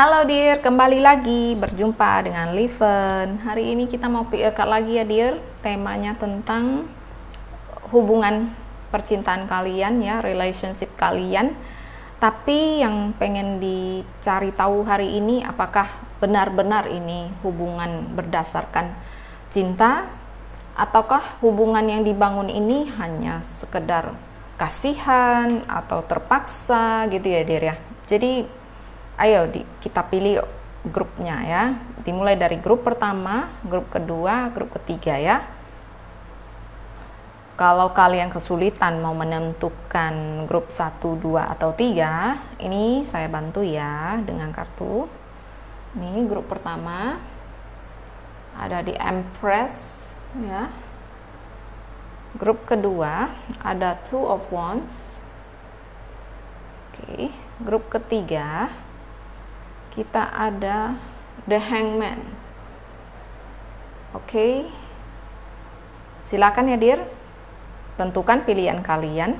Halo Dir, kembali lagi berjumpa dengan Liven. Hari ini kita mau pick lagi ya Dir. Temanya tentang hubungan percintaan kalian ya, relationship kalian. Tapi yang pengen dicari tahu hari ini, apakah benar-benar ini hubungan berdasarkan cinta, ataukah hubungan yang dibangun ini hanya sekedar kasihan atau terpaksa gitu ya Dir ya. Jadi ayo kita pilih grupnya ya. Dimulai dari grup pertama, grup kedua, grup ketiga ya. Kalau kalian kesulitan mau menentukan grup 1, 2, atau 3, ini saya bantu ya dengan kartu. Ini grup pertama ada di Empress ya. Grup kedua ada Two of Wands. Oke, grup ketiga kita ada The Hangman. Oke. Silakan ya Dir. Tentukan pilihan kalian.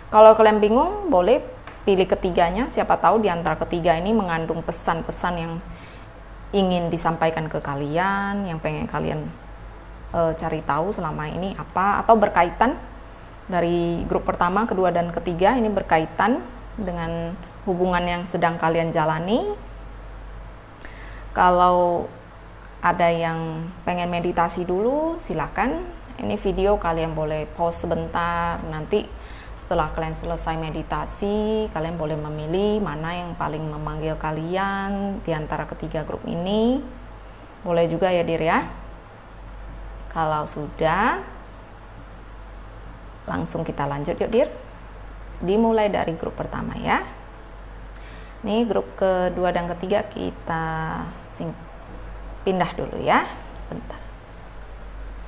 Kalau kalian bingung, boleh pilih ketiganya. Siapa tahu di antara ketiga ini mengandung pesan-pesan yang ingin disampaikan ke kalian, yang pengen kalian cari tahu selama ini apa, atau berkaitan dari grup pertama, kedua, dan ketiga ini berkaitan dengan hubungan yang sedang kalian jalani. Kalau ada yang pengen meditasi dulu, silakan. Ini video kalian boleh pause sebentar. Nanti setelah kalian selesai meditasi, kalian boleh memilih mana yang paling memanggil kalian di antara ketiga grup ini. Boleh juga ya Dir ya. Kalau sudah, langsung kita lanjut yuk Dir. Dimulai dari grup pertama ya. Nih grup kedua dan ketiga kita pindah dulu ya, sebentar.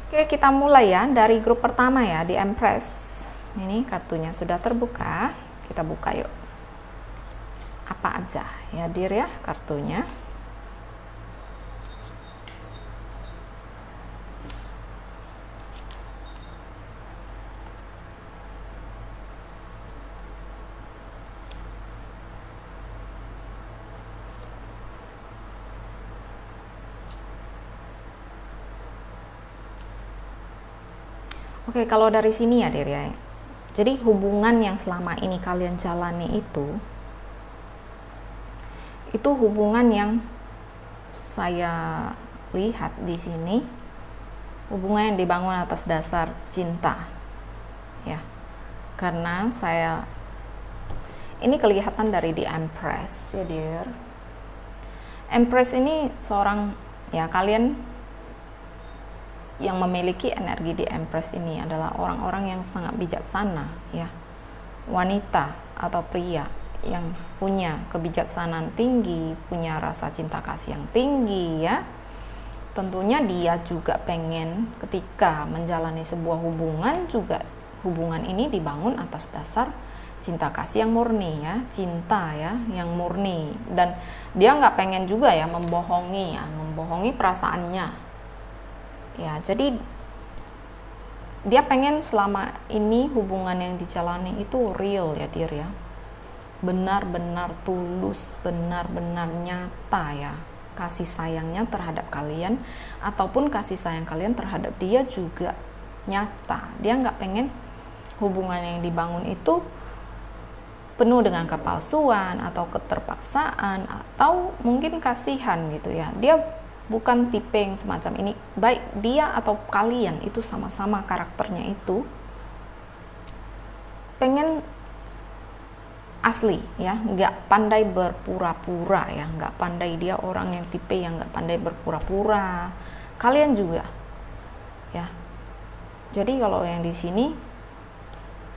Oke, kita mulai ya dari grup pertama ya, di Empress. Ini kartunya sudah terbuka, kita buka yuk. Apa aja ya Dir ya kartunya. Oke, kalau dari sini ya Dir ya. Jadi hubungan yang selama ini kalian jalani itu hubungan yang saya lihat di sini, hubungan yang dibangun atas dasar cinta. Ya. Karena ini kelihatan dari di Empress ya Dir. Empress ini seorang ya, kalian yang memiliki energi di Empress ini adalah orang-orang yang sangat bijaksana ya, wanita atau pria yang punya kebijaksanaan tinggi, punya rasa cinta kasih yang tinggi ya. Tentunya dia juga pengen ketika menjalani sebuah hubungan, juga hubungan ini dibangun atas dasar cinta kasih yang murni ya, cinta ya yang murni. Dan dia nggak pengen juga ya membohongi perasaannya ya. Jadi dia pengen selama ini hubungan yang dijalani itu real ya Dir ya, benar-benar tulus, benar-benar nyata ya kasih sayangnya terhadap kalian, ataupun kasih sayang kalian terhadap dia juga nyata. Dia nggak pengen hubungan yang dibangun itu penuh dengan kepalsuan atau keterpaksaan atau mungkin kasihan gitu ya. Dia bukan tipe yang semacam ini. Baik dia atau kalian itu sama-sama karakternya itu pengen asli ya, nggak pandai berpura-pura ya, nggak pandai. Dia orang yang tipe yang nggak pandai berpura-pura. Kalian juga ya. Jadi kalau yang di sini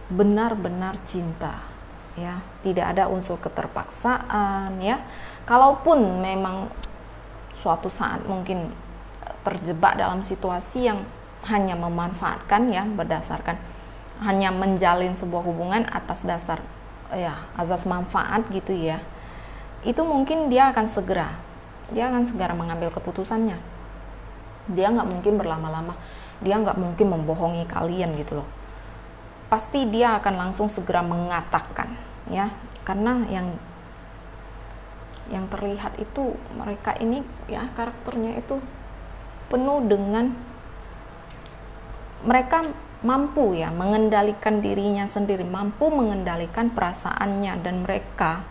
benar-benar cinta ya, tidak ada unsur keterpaksaan ya. Kalaupun memang suatu saat mungkin terjebak dalam situasi yang hanya memanfaatkan ya, berdasarkan hanya menjalin sebuah hubungan atas dasar ya azas manfaat gitu ya, itu mungkin dia akan segera mengambil keputusannya. Dia nggak mungkin berlama-lama, dia nggak mungkin membohongi kalian gitu loh. Pasti dia akan langsung segera mengatakan ya, karena yang terlihat itu mereka ini ya karakternya itu penuh dengan mereka mampu ya mengendalikan dirinya sendiri, mampu mengendalikan perasaannya, dan mereka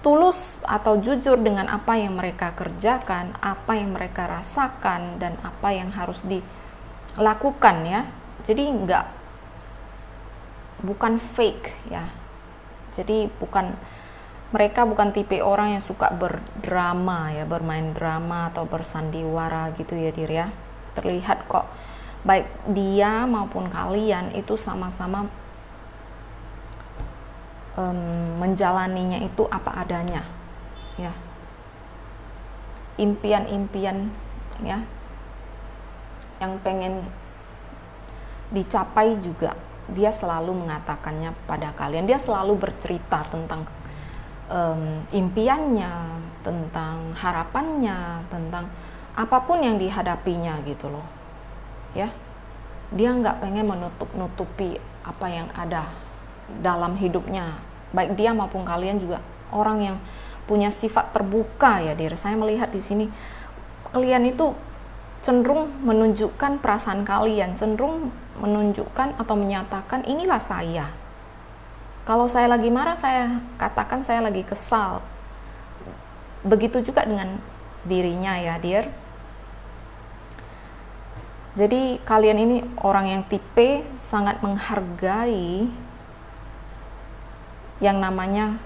tulus atau jujur dengan apa yang mereka kerjakan, apa yang mereka rasakan, dan apa yang harus dilakukan ya. Jadi bukan fake ya. Jadi mereka bukan tipe orang yang suka berdrama ya, bermain drama atau bersandiwara gitu ya Dir ya. Terlihat kok baik dia maupun kalian itu sama-sama menjalaninya itu apa adanya ya. Impian-impian ya yang pengen dicapai juga dia selalu mengatakannya pada kalian. Dia selalu bercerita tentang impiannya, tentang harapannya, tentang apapun yang dihadapinya gitu loh ya. Dia nggak pengen menutup-nutupi apa yang ada dalam hidupnya. Baik dia maupun kalian juga orang yang punya sifat terbuka ya Dir. Saya melihat di sini kalian itu cenderung menunjukkan perasaan kalian, cenderung menunjukkan atau menyatakan inilah saya. Kalau saya lagi marah, saya katakan saya lagi kesal. Begitu juga dengan dirinya ya Dir. Jadi kalian ini orang yang tipe sangat menghargai yang namanya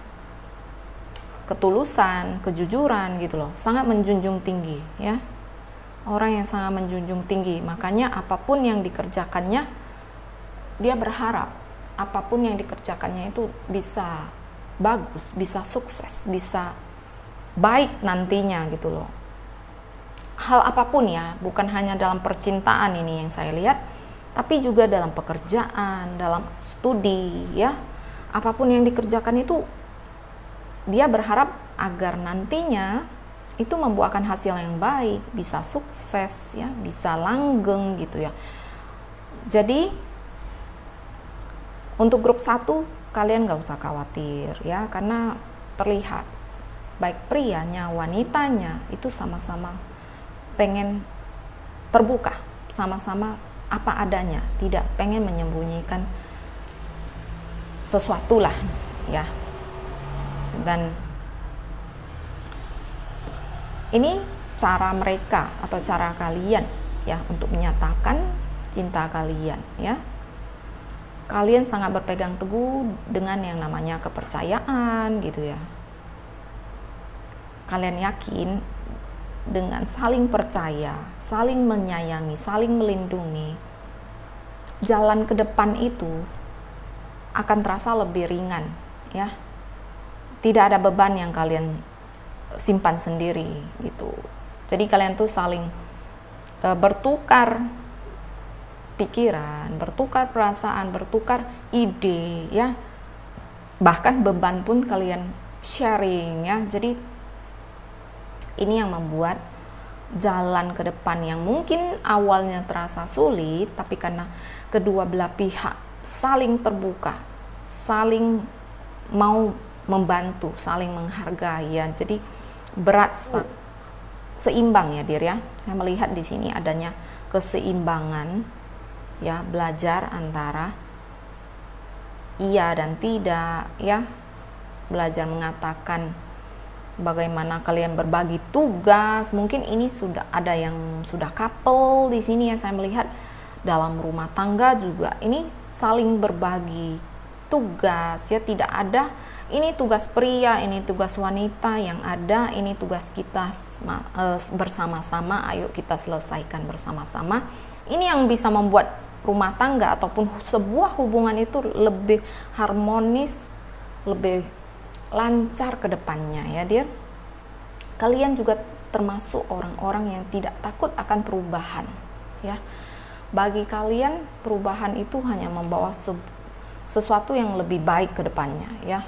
ketulusan, kejujuran gitu loh. Sangat menjunjung tinggi ya. Orang yang sangat menjunjung tinggi. Makanya apapun yang dikerjakannya, dia berharap apapun yang dikerjakannya itu bisa bagus, bisa sukses, bisa baik nantinya gitu loh. Hal apapun ya, bukan hanya dalam percintaan ini yang saya lihat, tapi juga dalam pekerjaan, dalam studi ya. Apapun yang dikerjakan itu dia berharap agar nantinya itu membuahkan hasil yang baik, bisa sukses ya, bisa langgeng gitu ya. Jadi untuk grup 1 kalian gak usah khawatir ya, karena terlihat baik prianya, wanitanya itu sama-sama pengen terbuka, sama-sama apa adanya, tidak pengen menyembunyikan sesuatu lah ya. Dan ini cara mereka atau cara kalian ya untuk menyatakan cinta kalian ya. Kalian sangat berpegang teguh dengan yang namanya kepercayaan gitu ya. Kalian yakin dengan saling percaya, saling menyayangi, saling melindungi, jalan ke depan itu akan terasa lebih ringan ya. Tidak ada beban yang kalian simpan sendiri gitu. Jadi kalian tuh saling bertukar pikiran, bertukar perasaan, bertukar ide ya. Bahkan beban pun kalian sharing ya. Jadi ini yang membuat jalan ke depan yang mungkin awalnya terasa sulit, tapi karena kedua belah pihak saling terbuka, saling mau membantu, saling menghargai ya. Jadi berat seimbang ya Dir ya. Saya melihat di sini adanya keseimbangan ya, belajar antara iya dan tidak ya. Belajar mengatakan bagaimana kalian berbagi tugas. Mungkin ini sudah ada yang sudah couple di sini ya. Saya melihat dalam rumah tangga juga ini saling berbagi tugas ya. Tidak ada ini tugas pria, ini tugas wanita, yang ada ini tugas kita bersama-sama, ayo kita selesaikan bersama-sama. Ini yang bisa membuat rumah tangga ataupun sebuah hubungan itu lebih harmonis, lebih lancar ke depannya ya Dir. Kalian juga termasuk orang-orang yang tidak takut akan perubahan ya. Bagi kalian perubahan itu hanya membawa sesuatu yang lebih baik ke depannya ya.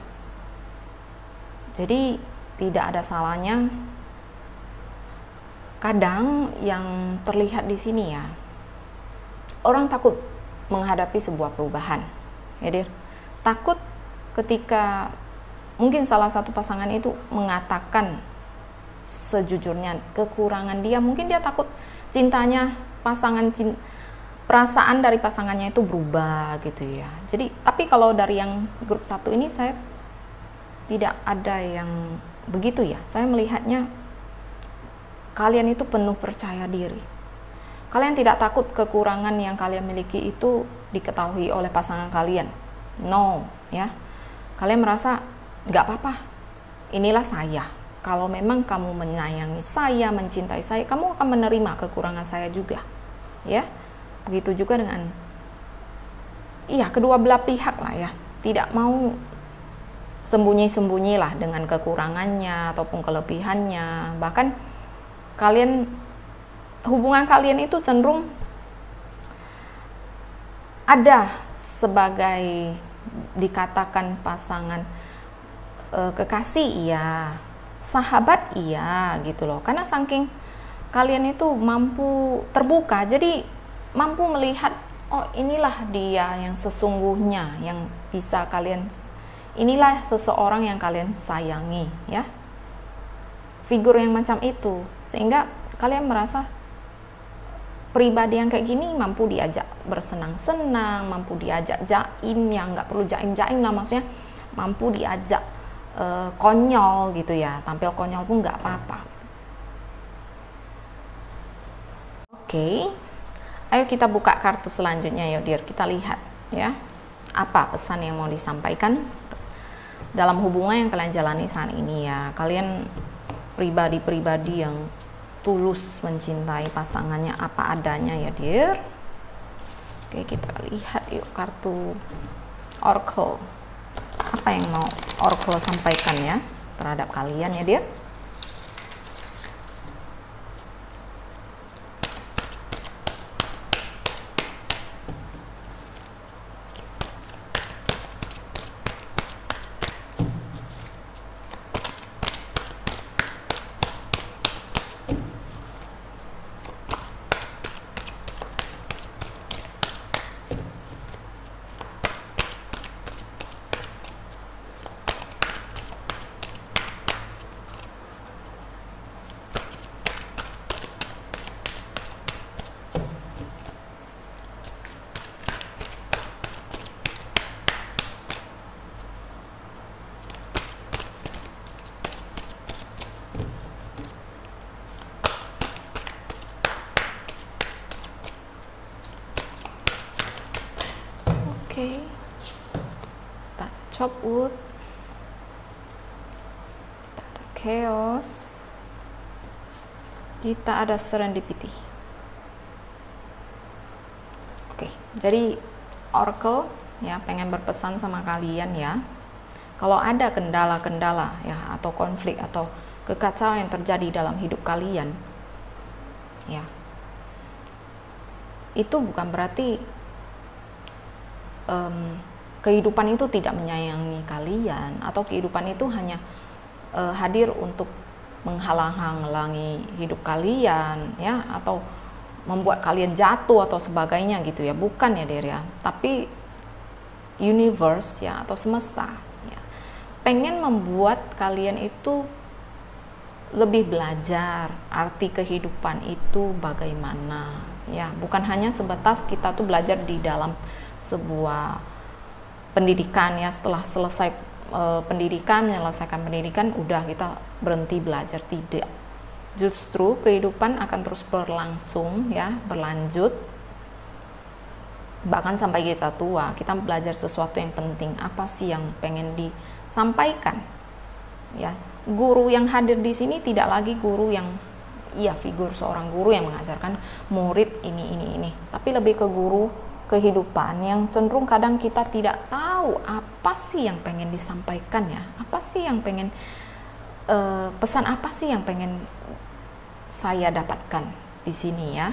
Jadi tidak ada salahnya. Kadang yang terlihat di sini ya, orang takut menghadapi sebuah perubahan ya Dir. Takut ketika mungkin salah satu pasangan itu mengatakan sejujurnya kekurangan dia, mungkin dia takut cintanya perasaan dari pasangannya itu berubah gitu ya. Jadi tapi kalau dari yang grup 1 ini saya tidak ada yang begitu ya. Saya melihatnya kalian itu penuh percaya diri. Kalian tidak takut kekurangan yang kalian miliki itu diketahui oleh pasangan kalian. No, ya. Kalian merasa nggak apa-apa. Inilah saya. Kalau memang kamu menyayangi saya, mencintai saya, kamu akan menerima kekurangan saya juga. Ya. Begitu juga dengan kedua belah pihak lah ya. Tidak mau sembunyi-sembunyilah dengan kekurangannya ataupun kelebihannya. Bahkan hubungan kalian itu cenderung ada sebagai dikatakan pasangan kekasih iya, sahabat iya gitu loh. Karena saking kalian itu mampu terbuka, jadi mampu melihat, oh inilah dia yang sesungguhnya yang bisa inilah seseorang yang kalian sayangi ya. Figur yang macam itu, sehingga kalian merasa pribadi yang kayak gini mampu diajak bersenang-senang, mampu diajak jaim, yang nggak perlu jaim-jaim lah, maksudnya mampu diajak konyol gitu ya, tampil konyol pun nggak apa-apa. Oke, ayo kita buka kartu selanjutnya ya dear, kita lihat ya apa pesan yang mau disampaikan dalam hubungan yang kalian jalani saat ini ya. Kalian pribadi-pribadi yang tulus mencintai pasangannya apa adanya ya dear. Oke, kita lihat yuk kartu Oracle. Apa yang mau Oracle sampaikan ya terhadap kalian ya dear. Oke, kita chop wood, kita ada chaos, kita ada serendipity. Oke, jadi Oracle ya pengen berpesan sama kalian ya, kalau ada kendala-kendala ya atau konflik atau kekacauan yang terjadi dalam hidup kalian ya, itu bukan berarti kehidupan itu tidak menyayangi kalian, atau kehidupan itu hanya hadir untuk menghalang-halangi hidup kalian ya, atau membuat kalian jatuh atau sebagainya gitu ya, bukan ya dear ya. Tapi universe ya atau semesta ya pengen membuat kalian itu lebih belajar arti kehidupan itu bagaimana ya, bukan hanya sebatas kita tuh belajar di dalam sebuah pendidikan ya, setelah selesai menyelesaikan pendidikan udah kita berhenti belajar, tidak. Justru kehidupan akan terus berlangsung ya, berlanjut bahkan sampai kita tua. Kita belajar sesuatu yang penting, apa sih yang pengen disampaikan ya. Guru yang hadir di sini tidak lagi guru yang figur seorang guru yang mengajarkan murid ini, tapi lebih ke guru kehidupan yang cenderung kadang kita tidak tahu apa sih yang pengen disampaikan ya, apa sih yang pengen pesan apa sih yang pengen saya dapatkan di sini ya.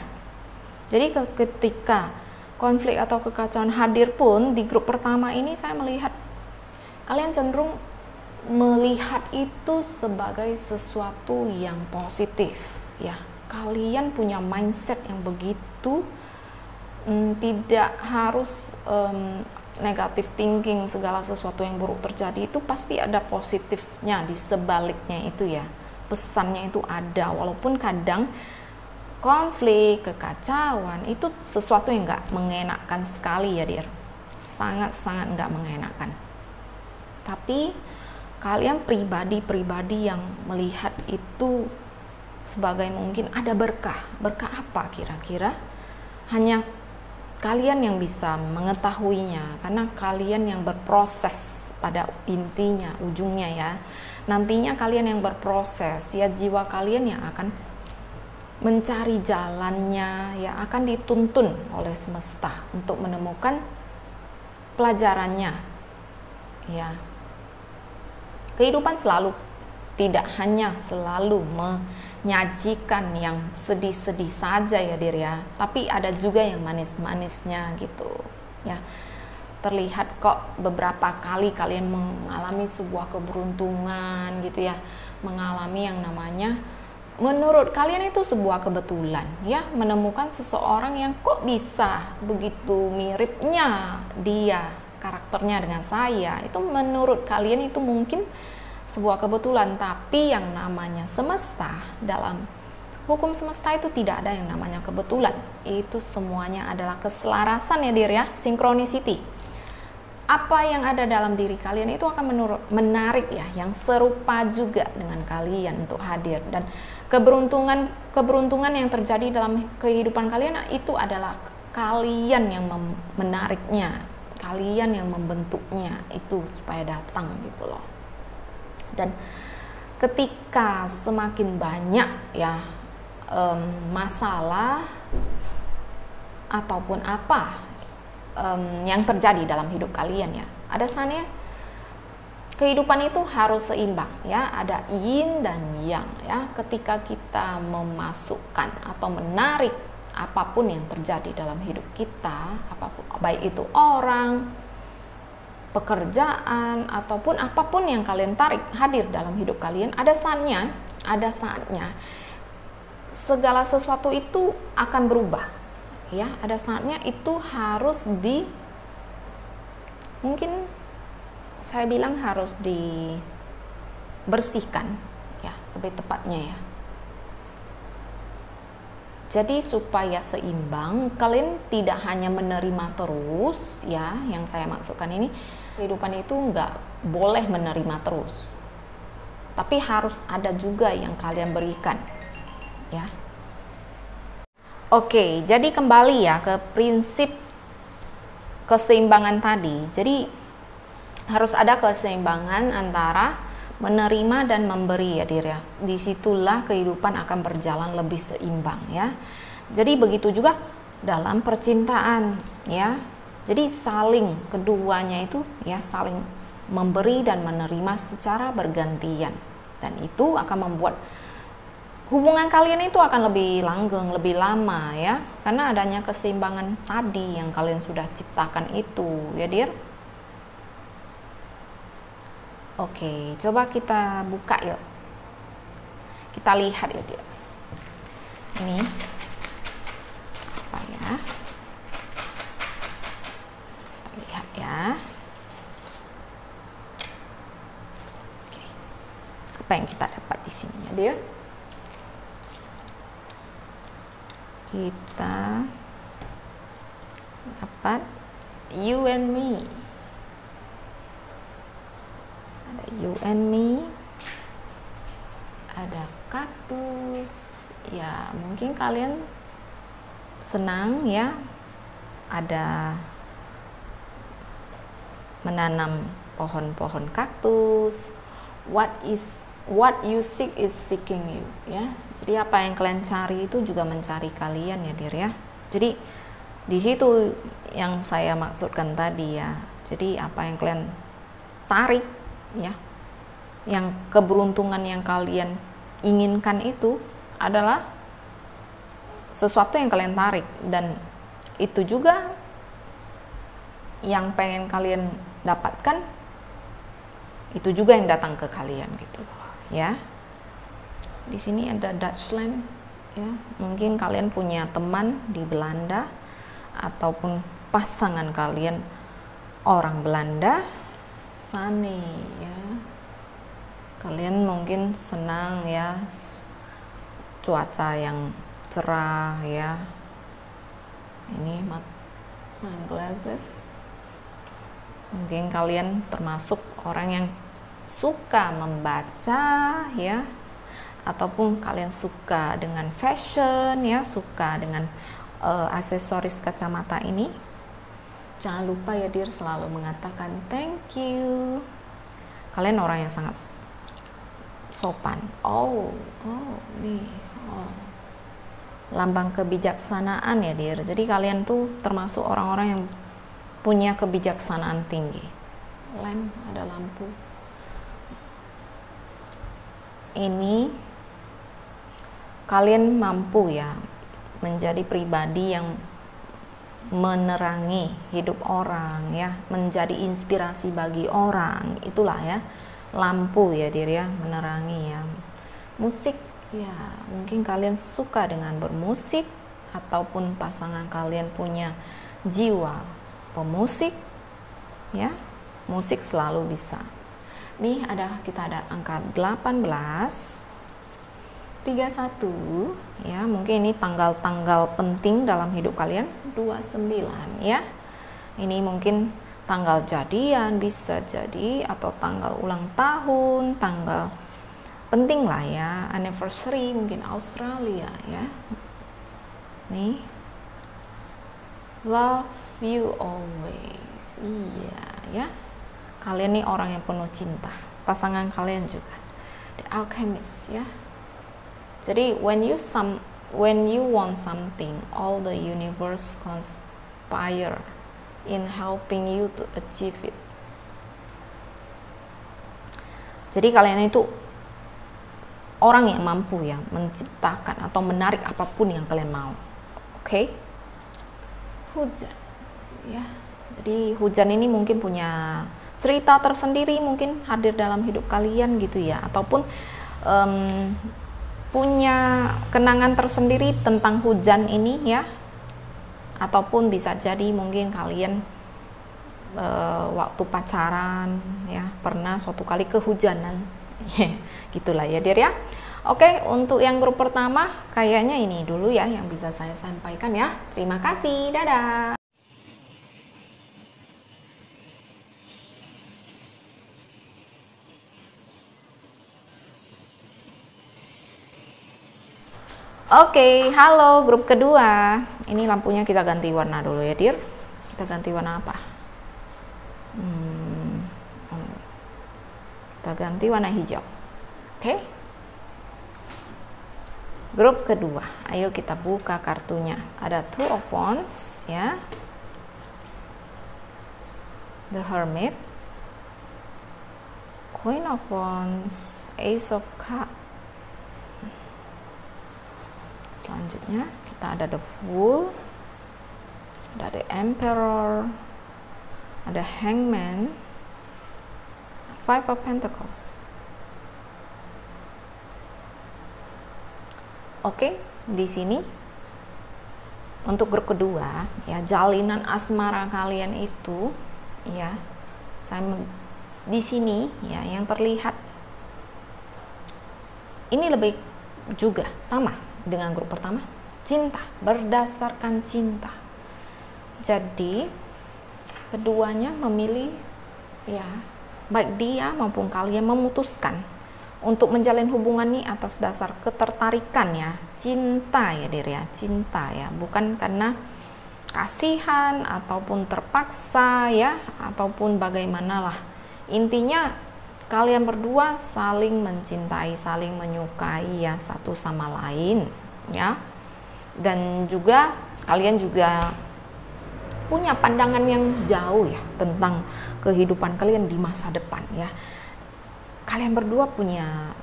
Jadi ketika konflik atau kekacauan hadir pun di grup pertama ini, saya melihat kalian cenderung melihat itu sebagai sesuatu yang positif ya. Kalian punya mindset yang begitu tidak harus negative thinking, segala sesuatu yang buruk terjadi itu pasti ada positifnya di sebaliknya itu ya. Pesannya itu ada, walaupun kadang konflik, kekacauan itu sesuatu yang nggak mengenakan sekali ya, Dir. Sangat-sangat nggak mengenakan. Tapi kalian pribadi-pribadi yang melihat itu sebagai mungkin ada berkah. Berkah apa kira-kira? Hanya kalian yang bisa mengetahuinya, karena kalian yang berproses pada intinya, ujungnya ya. Nantinya kalian yang berproses, ya jiwa kalian yang akan mencari jalannya, ya akan dituntun oleh semesta untuk menemukan pelajarannya. Ya. Kehidupan selalu tidak hanya selalu menyajikan yang sedih-sedih saja ya, Dir ya, tapi ada juga yang manis-manisnya gitu ya. Terlihat kok beberapa kali kalian mengalami sebuah keberuntungan gitu ya, mengalami yang namanya menurut kalian itu sebuah kebetulan ya, menemukan seseorang yang kok bisa begitu miripnya dia karakternya dengan saya. Itu menurut kalian itu mungkin sebuah kebetulan, tapi yang namanya semesta, dalam hukum semesta itu tidak ada yang namanya kebetulan. Itu semuanya adalah keselarasan ya, Dir ya, synchronicity. Apa yang ada dalam diri kalian itu akan menarik ya, yang serupa juga dengan kalian untuk hadir. Dan keberuntungan yang terjadi dalam kehidupan kalian itu adalah kalian yang menariknya, kalian yang membentuknya itu supaya datang gitu loh. Dan ketika semakin banyak ya masalah ataupun apa yang terjadi dalam hidup kalian ya, ada saatnya kehidupan itu harus seimbang ya, ada yin dan yang ya. Ketika kita memasukkan atau menarik apapun yang terjadi dalam hidup kita, apapun, baik itu orang, pekerjaan, ataupun apapun yang kalian tarik hadir dalam hidup kalian, ada saatnya segala sesuatu itu akan berubah ya. Ada saatnya itu harus mungkin saya bilang harus dibersihkan ya, lebih tepatnya ya. Jadi supaya seimbang, kalian tidak hanya menerima terus ya, yang saya maksudkan ini, kehidupan itu nggak boleh menerima terus, tapi harus ada juga yang kalian berikan ya. Oke, jadi kembali ya ke prinsip keseimbangan tadi. Jadi harus ada keseimbangan antara menerima dan memberi ya, Dir ya. Disitulah kehidupan akan berjalan lebih seimbang ya. Jadi begitu juga dalam percintaan ya. Jadi saling, keduanya itu ya saling memberi dan menerima secara bergantian, dan itu akan membuat hubungan kalian itu akan lebih langgeng, lebih lama ya, karena adanya keseimbangan tadi yang kalian sudah ciptakan itu ya, Dir. Oke, coba kita buka yuk. Kita lihat yuk, Dir. Ini apa ya? Kita lihat ya. Oke. Apa yang kita dapat di sini ya, Dir? Kita dapat you and me. Ada you and me, ada kaktus ya, mungkin kalian senang ya, ada menanam pohon-pohon kaktus. What you seek is seeking you ya. Jadi apa yang kalian cari itu juga mencari kalian ya, Dir ya. Jadi di situ yang saya maksudkan tadi ya. Jadi apa yang kalian tarik ya, yang keberuntungan yang kalian inginkan itu adalah sesuatu yang kalian tarik, dan itu juga yang pengen kalian dapatkan, itu juga yang datang ke kalian gitu ya. Di sini ada Dutchland ya, mungkin kalian punya teman di Belanda ataupun pasangan kalian orang Belanda, sunny ya. Kalian mungkin senang ya cuaca yang cerah ya. Ini sunglasses. Mungkin kalian termasuk orang yang suka membaca ya, ataupun kalian suka dengan fashion ya, suka dengan aksesoris kacamata ini. Jangan lupa ya dear, selalu mengatakan thank you. Kalian orang yang sangat sopan. Lambang kebijaksanaan ya dear. Jadi kalian tuh termasuk orang-orang yang punya kebijaksanaan tinggi. Ada lampu. Ini kalian mampu ya menjadi pribadi yang menerangi hidup orang ya, menjadi inspirasi bagi orang. Itulah ya lampu ya dear ya, menerangi ya. Musik ya, mungkin kalian suka dengan bermusik, ataupun pasangan kalian punya jiwa pemusik ya. Musik selalu bisa. Nih kita ada angka 18, 31 ya, mungkin ini tanggal-tanggal penting dalam hidup kalian. 29 ya, ini mungkin tanggal jadian bisa jadi, atau tanggal ulang tahun, tanggal penting lah ya, anniversary mungkin Australia ya. Nih, love you always. Iya ya, kalian nih orang yang penuh cinta, pasangan kalian juga. The Alchemist ya. Jadi when you want something, all the universe conspire in helping you to achieve it. Jadi kalian itu orang yang mampu ya menciptakan atau menarik apapun yang kalian mau. Oke? Hujan ya. Jadi hujan ini mungkin punya cerita tersendiri, mungkin hadir dalam hidup kalian gitu ya, ataupun punya kenangan tersendiri tentang hujan ini ya, ataupun bisa jadi mungkin kalian waktu pacaran ya pernah suatu kali kehujanan. Gitulah ya dear ya. Oke, untuk yang grup pertama kayaknya ini dulu ya yang bisa saya sampaikan ya. Terima kasih, dadah. Oke, halo grup kedua. Ini lampunya kita ganti warna dulu ya dear. Kita ganti warna apa? Kita ganti warna hijau. Oke. Grup kedua, ayo kita buka kartunya. Ada Two of Wands ya, The Hermit, Queen of Wands, Ace of Cups. Selanjutnya kita ada The Fool, ada The Emperor, ada Hangman, Five of Pentacles. Oke, di sini untuk grup kedua ya, jalinan asmara kalian itu ya, di sini ya yang terlihat ini lebih juga sama dengan grup pertama, cinta, berdasarkan cinta. Jadi keduanya memilih ya, baik dia maupun kalian memutuskan untuk menjalin hubungan ini atas dasar ketertarikan ya, cinta ya dear ya, cinta ya, bukan karena kasihan ataupun terpaksa ya, ataupun bagaimanalah. Intinya kalian berdua saling mencintai, saling menyukai ya satu sama lain ya. Dan juga kalian juga punya pandangan yang jauh ya tentang kehidupan kalian di masa depan ya. Kalian berdua punya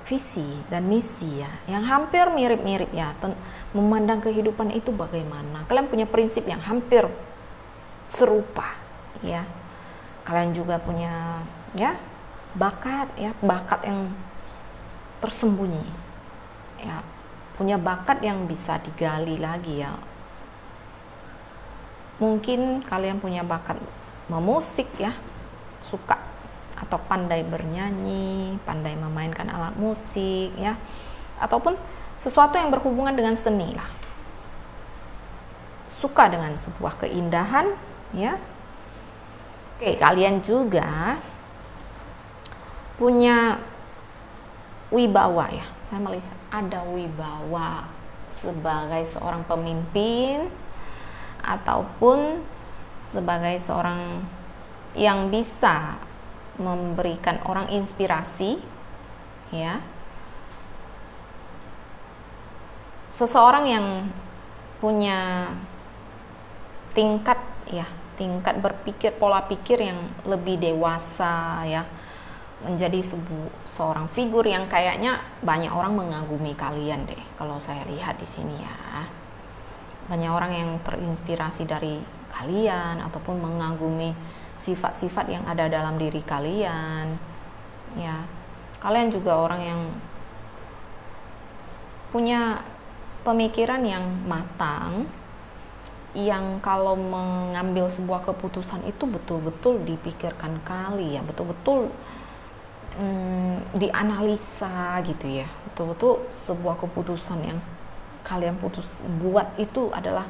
visi dan misi ya yang hampir mirip-mirip ya, memandang kehidupan itu bagaimana. Kalian punya prinsip yang hampir serupa ya. Kalian juga punya ya bakat ya, bakat yang tersembunyi ya, punya bakat yang bisa digali lagi ya. Mungkin kalian punya bakat memusik ya, suka atau pandai bernyanyi, pandai memainkan alat musik ya, ataupun sesuatu yang berhubungan dengan seni lah. Suka dengan sebuah keindahan ya. Oke, kalian juga punya wibawa ya. Saya melihat ada wibawa sebagai seorang pemimpin ataupun sebagai seorang yang bisa memberikan orang inspirasi ya. Seseorang yang punya tingkat berpikir, pola pikir yang lebih dewasa ya, menjadi seorang figur yang kayaknya banyak orang mengagumi kalian deh kalau saya lihat di sini ya. Banyak orang yang terinspirasi dari kalian ataupun mengagumi sifat-sifat yang ada dalam diri kalian ya. Kalian juga orang yang punya pemikiran yang matang, yang kalau mengambil sebuah keputusan itu betul-betul dipikirkan kali ya, betul-betul dianalisa gitu ya, betul-betul sebuah keputusan yang kalian buat itu adalah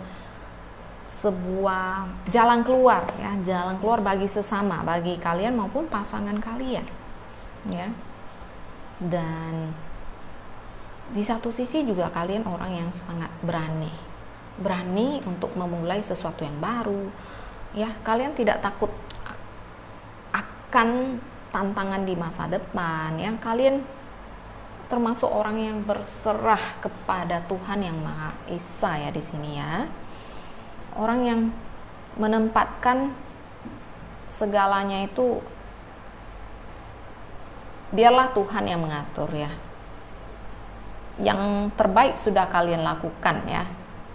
sebuah jalan keluar ya, jalan keluar bagi sesama, bagi kalian maupun pasangan kalian ya. Dan di satu sisi juga kalian orang yang sangat berani untuk memulai sesuatu yang baru ya. Kalian tidak takut akan tantangan di masa depan ya. Kalian termasuk orang yang berserah kepada Tuhan yang Maha Esa ya di sini ya. Orang yang menempatkan segalanya itu biarlah Tuhan yang mengatur ya. Yang terbaik sudah kalian lakukan ya.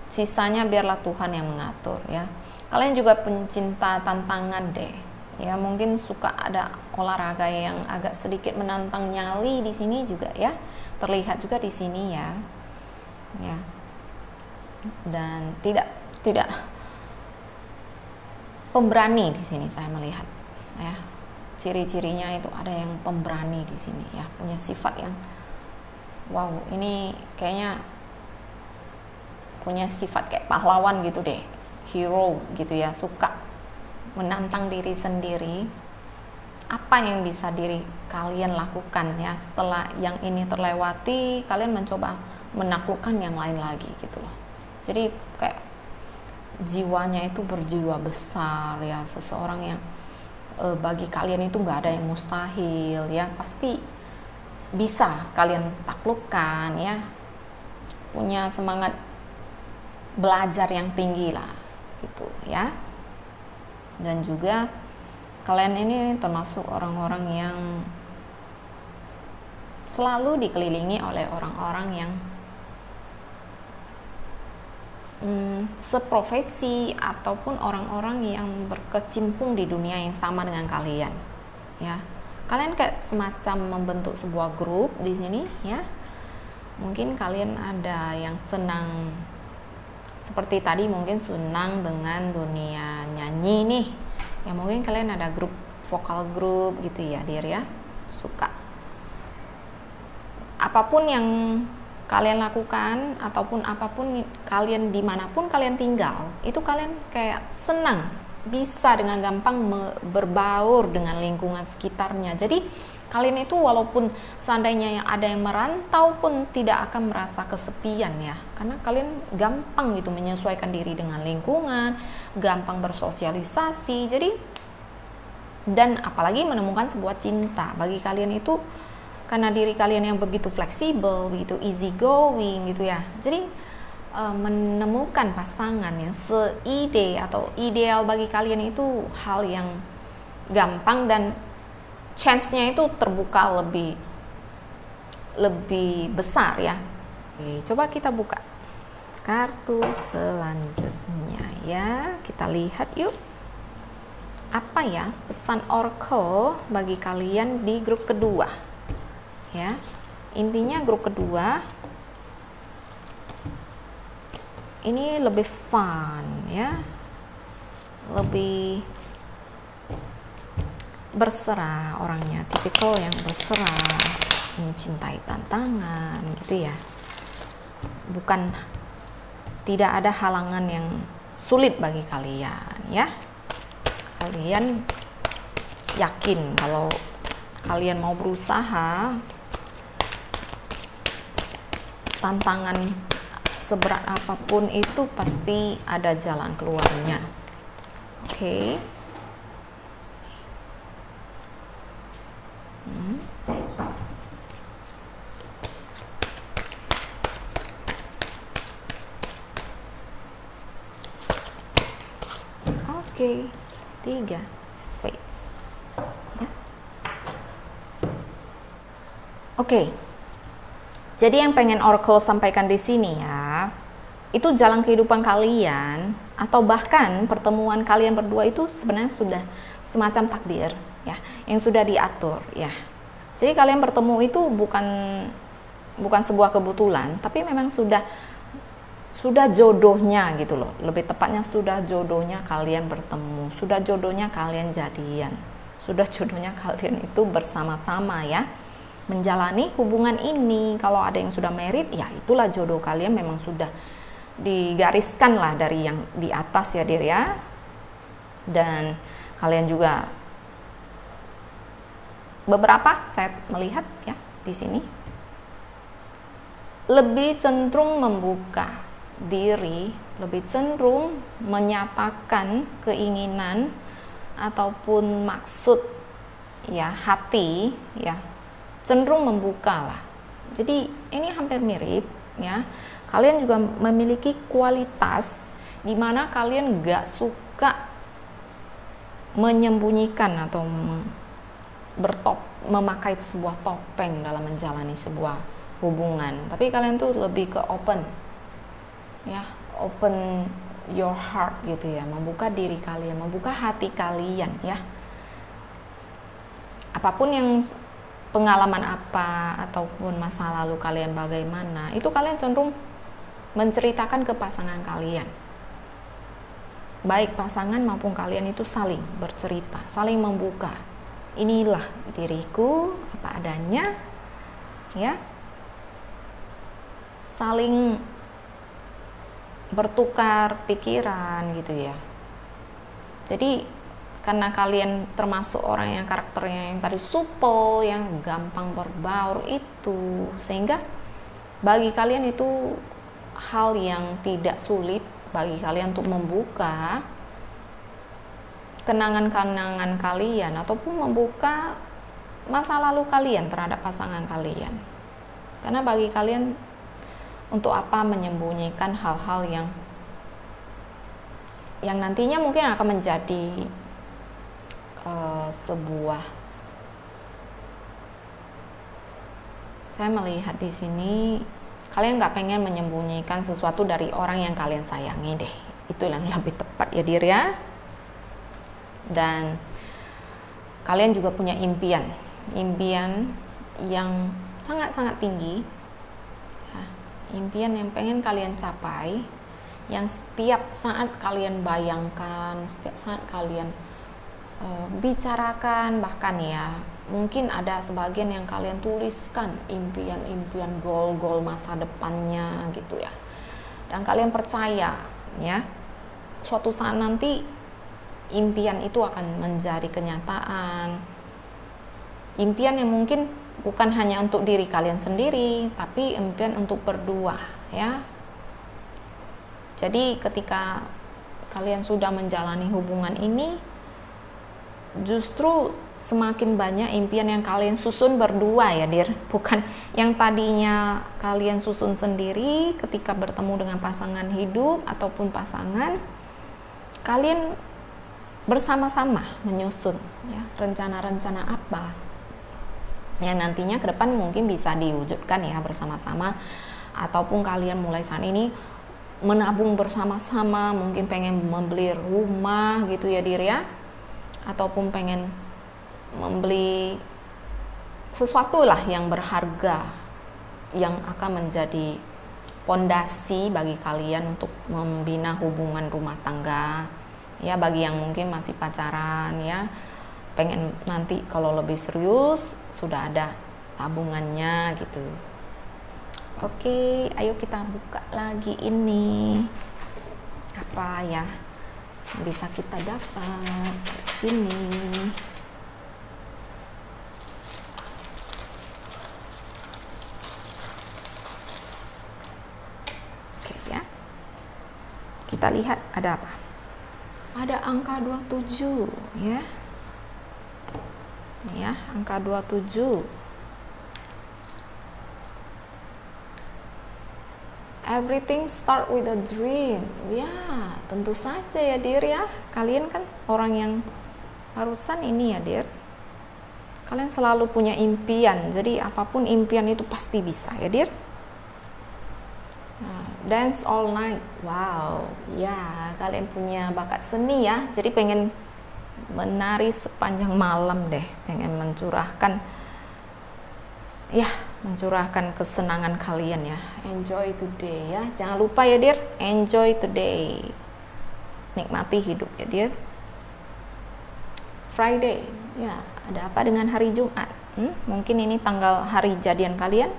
Sisanya biarlah Tuhan yang mengatur ya. Kalian juga pencinta tantangan deh ya. Mungkin suka ada olahraga yang agak sedikit menantang nyali di sini juga ya. Terlihat juga di sini ya. Ya. Dan tidak pemberani di sini saya melihat ya. Ciri-cirinya itu ada yang pemberani di sini ya, punya sifat yang wow, ini kayaknya punya sifat kayak pahlawan gitu deh, hero gitu ya, suka menantang diri sendiri. Apa yang bisa diri kalian lakukan ya, setelah yang ini terlewati, kalian mencoba menaklukkan yang lain lagi gitu loh. Jadi kayak jiwanya itu berjiwa besar ya, seseorang yang bagi kalian itu nggak ada yang mustahil ya, pasti bisa kalian taklukkan ya, punya semangat belajar yang tinggi lah gitu ya. Dan juga kalian ini termasuk orang-orang yang selalu dikelilingi oleh orang-orang yang seprofesi ataupun orang-orang yang berkecimpung di dunia yang sama dengan kalian ya. Kalian kayak semacam membentuk sebuah grup di sini ya. Mungkin kalian ada yang senang seperti tadi, mungkin senang dengan dunia nyanyi nih ya, mungkin kalian ada grup vokal grup gitu ya Dir ya. Suka apapun yang kalian lakukan ataupun apapun kalian, dimanapun kalian tinggal, itu kalian kayak senang bisa dengan gampang berbaur dengan lingkungan sekitarnya. Jadi kalian itu walaupun seandainya ada yang merantau pun tidak akan merasa kesepian ya, karena kalian gampang gitu menyesuaikan diri dengan lingkungan, gampang bersosialisasi. Jadi dan apalagi menemukan sebuah cinta bagi kalian itu, karena diri kalian yang begitu fleksibel, begitu easy going gitu ya. Jadi menemukan pasangan yang seide atau ideal bagi kalian itu hal yang gampang, dan chance-nya itu terbuka lebih besar ya. Oke, coba kita buka kartu selanjutnya ya. Kita lihat yuk, apa ya pesan oracle bagi kalian di grup kedua ya. Intinya grup kedua ini lebih fun ya, lebih berserah orangnya, tipikal yang berserah, mencintai tantangan gitu ya. Bukan, tidak ada halangan yang sulit bagi kalian ya. Kalian yakin kalau kalian mau berusaha, tantangan seberat apapun itu pasti ada jalan keluarnya. Oke. Oke, 3 fates. Ya. Oke. Jadi yang pengen Oracle sampaikan di sini ya, itu jalan kehidupan kalian atau bahkan pertemuan kalian berdua itu sebenarnya sudah semacam takdir ya, yang sudah diatur ya. Jadi kalian bertemu itu bukan sebuah kebetulan, tapi memang sudah jodohnya gitu loh. Lebih tepatnya sudah jodohnya kalian bertemu, sudah jodohnya kalian jadian, sudah jodohnya kalian itu bersama-sama ya, menjalani hubungan ini. Kalau ada yang sudah married, ya itulah jodoh kalian, memang sudah digariskan lah dari yang di atas ya dir ya. Dan kalian juga beberapa saya melihat ya di sini lebih cenderung membuka diri, lebih cenderung menyatakan keinginan ataupun maksud ya, hati ya, cenderung membuka lah. Jadi ini hampir mirip ya. Kalian juga memiliki kualitas di mana kalian gak suka menyembunyikan atau memakai sebuah topeng dalam menjalani sebuah hubungan. Tapi kalian tuh lebih ke open ya, open your heart gitu ya, membuka diri kalian, membuka hati kalian ya. Apapun yang pengalaman apa ataupun masa lalu kalian bagaimana, itu kalian cenderung menceritakan ke pasangan kalian. Baik pasangan maupun kalian itu saling bercerita, saling membuka. Inilah diriku apa adanya ya. Saling bertukar pikiran gitu ya. Jadi karena kalian termasuk orang yang karakternya yang tadi supel, yang gampang berbaur itu, sehingga bagi kalian itu hal yang tidak sulit bagi kalian untuk membuka kenangan-kenangan kalian ataupun membuka masa lalu kalian terhadap pasangan kalian. Karena bagi kalian, untuk apa menyembunyikan hal-hal yang nantinya mungkin akan menjadi sebuah, saya melihat di sini kalian nggak pengen menyembunyikan sesuatu dari orang yang kalian sayangi deh, itu yang lebih tepat ya dir ya. Dan kalian juga punya impian yang sangat-sangat tinggi ya, impian yang pengen kalian capai, yang setiap saat kalian bayangkan, setiap saat kalian bicarakan, bahkan ya mungkin ada sebagian yang kalian tuliskan impian-impian, goal-goal masa depannya gitu ya. Dan kalian percaya ya, suatu saat nanti impian itu akan menjadi kenyataan. Impian yang mungkin bukan hanya untuk diri kalian sendiri, tapi impian untuk berdua ya. Jadi ketika kalian sudah menjalani hubungan ini, justru semakin banyak impian yang kalian susun berdua ya dir, bukan yang tadinya kalian susun sendiri ketika bertemu dengan pasangan hidup ataupun pasangan. Kalian bersama-sama menyusun ya, rencana-rencana apa yang nantinya ke depan mungkin bisa diwujudkan ya bersama-sama, ataupun kalian mulai saat ini menabung bersama-sama, mungkin pengen membeli rumah gitu ya dir ya, ataupun pengen membeli sesuatu lah yang berharga yang akan menjadi pondasi bagi kalian untuk membina hubungan rumah tangga Ya, bagi yang mungkin masih pacaran ya, pengen nanti kalau lebih serius sudah ada tabungannya gitu. Oke, ayo kita buka lagi ini. Apa ya bisa kita dapat dari sini? Oke ya. Kita lihat ada apa? Ada angka 27 ya. Ini ya, angka 27. Everything start with a dream. Ya, tentu saja ya dear ya. Kalian kan orang yang barusan ini ya dear. Kalian selalu punya impian. Jadi apapun impian itu pasti bisa ya dear. Nah, dance all night. Wow. Ya, kalian punya bakat seni ya. Jadi pengen menari sepanjang malam deh. Pengen mencurahkan kesenangan kalian ya. Enjoy today ya. Jangan lupa ya dear, enjoy today. Nikmati hidup ya dear. Friday. Ya, ada apa dengan hari Jumat? Mungkin ini tanggal hari jadian kalian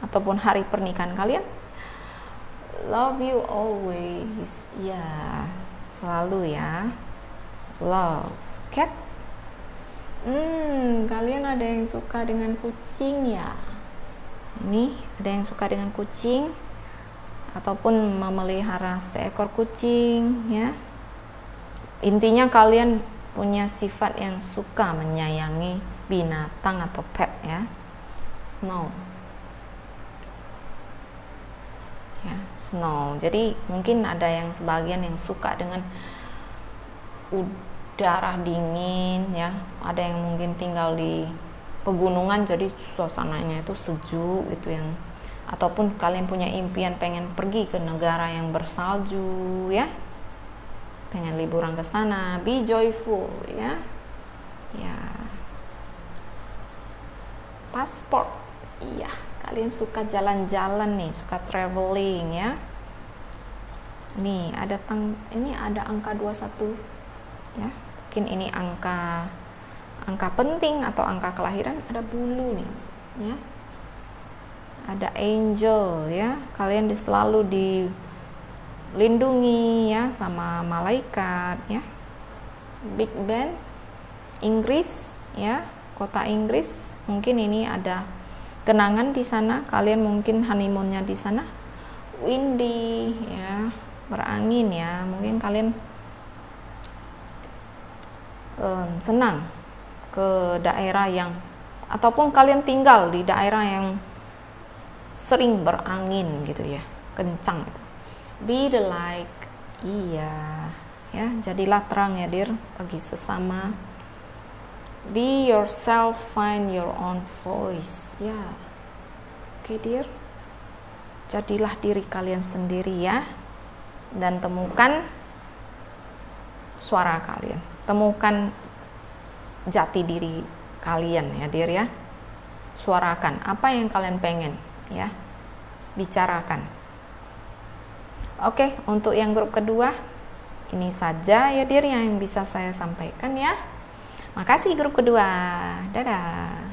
ataupun hari pernikahan kalian. Love you always. Ya, selalu ya. Love. Cat. Kalian ada yang suka dengan kucing ya? Ini ada yang suka dengan kucing ataupun memelihara seekor kucing ya. Intinya kalian punya sifat yang suka menyayangi binatang atau pet ya. Snow. Ya, snow. Jadi mungkin ada yang sebagian yang suka dengan udara dingin ya. Ada yang mungkin tinggal di pegunungan jadi suasananya itu sejuk gitu yang, ataupun kalian punya impian pengen pergi ke negara yang bersalju ya, pengen liburan ke sana. Be joyful ya. Ya, pasport. Iya, kalian suka jalan-jalan nih, suka traveling ya. Nih ini ada angka 21 ya. Mungkin ini angka penting atau angka kelahiran. Ada bulu nih ya. Ada angel ya. Kalian selalu dilindungi ya sama malaikat ya. Big Ben, Inggris ya, kota Inggris. Mungkin ini ada kenangan di sana. Kalian mungkin honeymoonnya di sana. Windy ya, berangin ya. Mungkin kalian senang ke daerah yang, ataupun kalian tinggal di daerah yang sering berangin gitu ya, kencang gitu. Be the light. Iya ya, jadilah terang ya dear bagi sesama. Be yourself, find your own voice ya. Oke dear, jadilah diri kalian sendiri ya, dan temukan suara kalian, temukan jati diri kalian ya dear ya. Suarakan apa yang kalian pengen ya, bicarakan. Oke, untuk yang grup kedua ini saja ya dear yang bisa saya sampaikan ya. Makasih grup kedua. Dadah.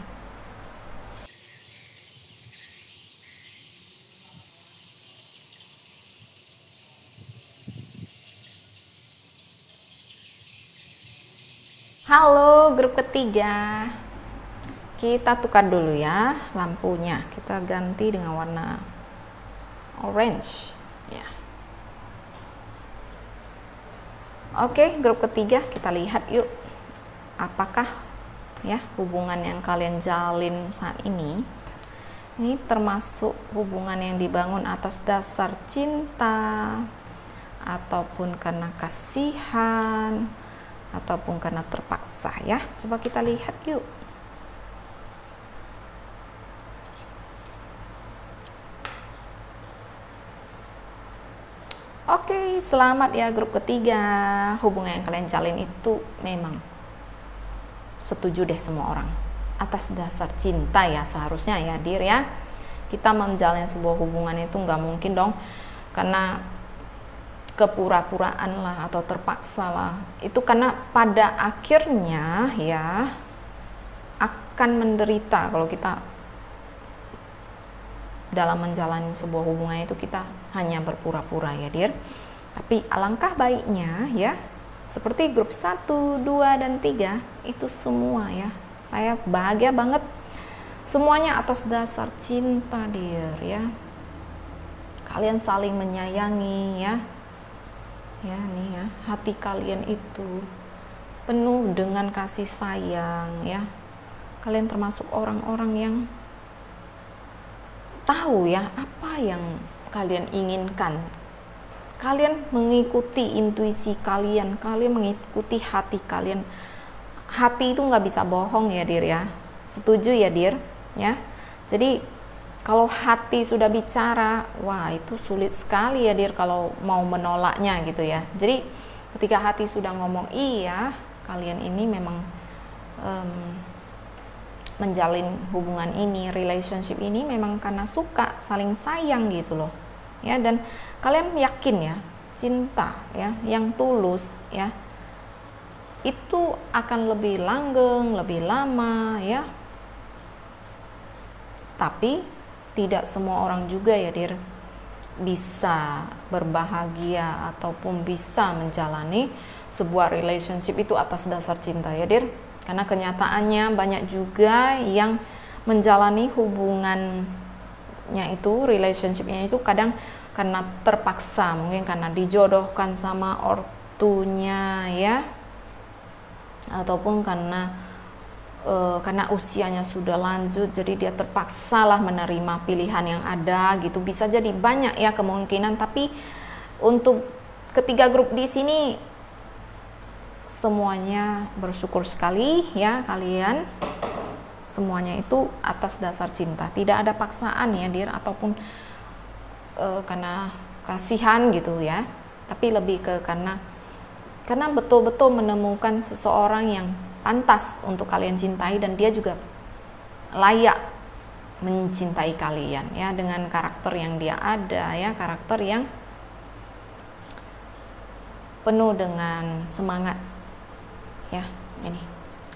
Halo grup ketiga. Kita tukar dulu ya lampunya. Kita ganti dengan warna orange ya. Oke, grup ketiga kita lihat yuk. Apakah ya hubungan yang kalian jalin saat ini termasuk hubungan yang dibangun atas dasar cinta, ataupun karena kasihan, ataupun karena terpaksa ya. Coba kita lihat yuk. Oke, selamat ya grup ketiga. Hubungan yang kalian jalin itu memang setuju deh semua orang atas dasar cinta ya, seharusnya ya dear ya. Kita menjalin sebuah hubungan itu nggak mungkin dong karena kepura-puraan lah atau terpaksa lah. Itu karena pada akhirnya ya akan menderita kalau kita dalam menjalani sebuah hubungan itu kita hanya berpura-pura ya dear. Tapi alangkah baiknya ya, seperti grup 1, 2, dan 3 itu semua ya, saya bahagia banget semuanya atas dasar cinta dear ya. Kalian saling menyayangi ya. Ya nih ya, hati kalian itu penuh dengan kasih sayang ya. Kalian termasuk orang-orang yang tahu ya apa yang kalian inginkan. Kalian mengikuti intuisi kalian, kalian mengikuti hati kalian. Hati itu nggak bisa bohong ya dear ya. Setuju ya dear ya. Jadi kalau hati sudah bicara, wah itu sulit sekali ya dear kalau mau menolaknya gitu ya. Jadi ketika hati sudah ngomong iya, kalian ini memang menjalin hubungan ini, relationship ini memang karena suka, saling sayang gitu loh. Ya, dan kalian yakin ya, cinta ya yang tulus ya itu akan lebih langgeng, lebih lama ya. Tapi tidak semua orang juga ya dear bisa berbahagia ataupun bisa menjalani sebuah relationship itu atas dasar cinta ya dear. Karena kenyataannya banyak juga yang menjalani hubungannya itu, relationshipnya itu kadang karena terpaksa, mungkin karena dijodohkan sama ortunya ya, ataupun karena usianya sudah lanjut, jadi dia terpaksa lah menerima pilihan yang ada gitu. Bisa jadi banyak ya kemungkinan, tapi untuk ketiga grup di sini semuanya bersyukur sekali ya, kalian semuanya itu atas dasar cinta, tidak ada paksaan ya dear, ataupun karena kasihan gitu ya, tapi lebih ke karena betul-betul menemukan seseorang yang pantas untuk kalian cintai dan dia juga layak mencintai kalian ya, dengan karakter yang dia ada ya, karakter yang penuh dengan semangat ya, ini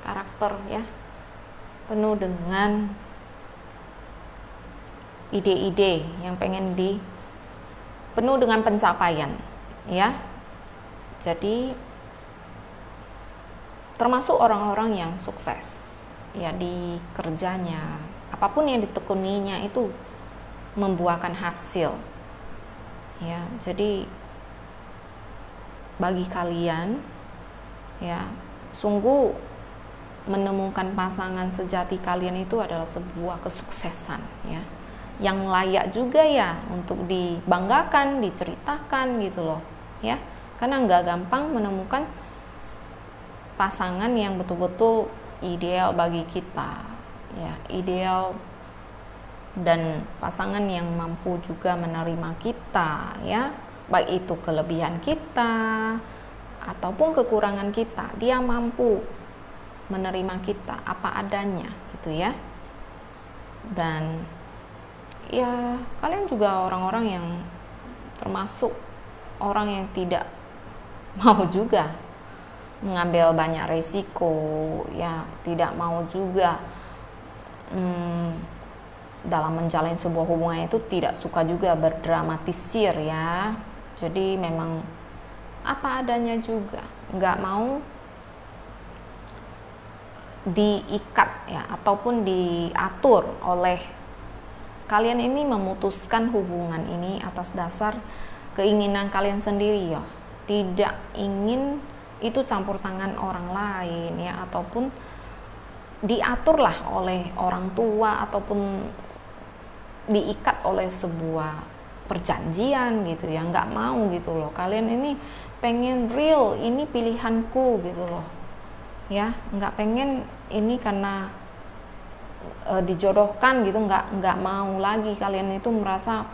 karakter ya penuh dengan ide-ide yang pengen penuh dengan pencapaian ya. Jadi termasuk orang-orang yang sukses ya di kerjanya, apapun yang ditekuninya itu membuahkan hasil ya. Jadi bagi kalian ya, sungguh menemukan pasangan sejati kalian itu adalah sebuah kesuksesan ya, yang layak juga ya untuk dibanggakan, diceritakan gitu loh ya. Karena nggak gampang menemukan pasangan yang betul-betul ideal bagi kita ya, ideal, dan pasangan yang mampu juga menerima kita ya, baik itu kelebihan kita ataupun kekurangan kita, dia mampu menerima kita apa adanya gitu ya. Dan ya kalian juga orang-orang yang termasuk orang yang tidak mau juga mengambil banyak resiko ya, tidak mau juga dalam menjalin sebuah hubungan itu tidak suka juga berdramatisir ya. Jadi memang apa adanya juga, nggak mau diikat ya ataupun diatur oleh kalian. Ini memutuskan hubungan ini atas dasar keinginan kalian sendiri ya, tidak ingin itu campur tangan orang lain ya, ataupun diaturlah oleh orang tua ataupun diikat oleh sebuah perjanjian gitu ya, nggak mau gitu loh. Kalian ini pengen real, ini pilihanku gitu loh ya, nggak pengen ini karena dijodohkan gitu, nggak mau lagi. Kalian itu merasa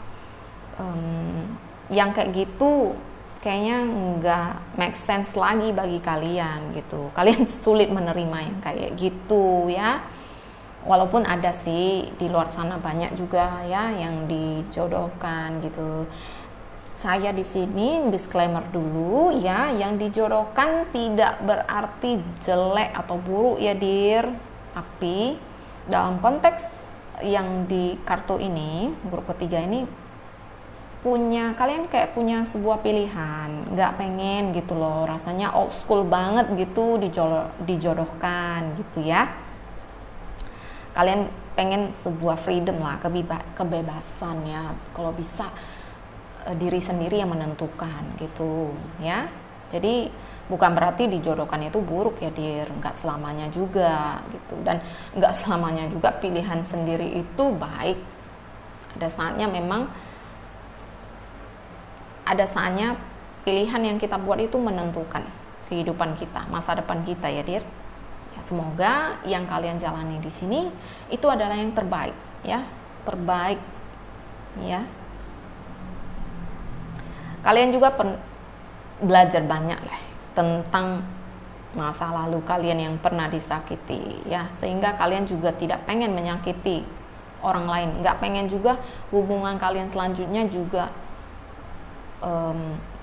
yang kayak gitu kayaknya nggak make sense lagi bagi kalian gitu. Kalian sulit menerima yang kayak gitu ya. Walaupun ada sih di luar sana banyak juga ya yang dijodohkan gitu. saya di sini disclaimer dulu ya, yang dijodohkan tidak berarti jelek atau buruk ya dir, tapi dalam konteks yang di kartu ini, grup ketiga ini, kalian kayak punya sebuah pilihan, nggak pengen gitu loh, rasanya old school banget gitu dijodohkan gitu ya, kalian pengen sebuah freedom lah, kebebasan ya, kalau bisa diri sendiri yang menentukan gitu ya. Jadi bukan berarti dijodohkan itu buruk ya dir, nggak selamanya juga gitu, dan nggak selamanya juga pilihan sendiri itu baik. Ada saatnya pilihan yang kita buat itu menentukan kehidupan kita, masa depan kita ya dir. Ya, semoga yang kalian jalani di sini itu adalah yang terbaik ya, terbaik ya. Kalian juga belajar banyak lah tentang masa lalu kalian yang pernah disakiti ya, sehingga kalian juga tidak pengen menyakiti orang lain, nggak pengen juga hubungan kalian selanjutnya juga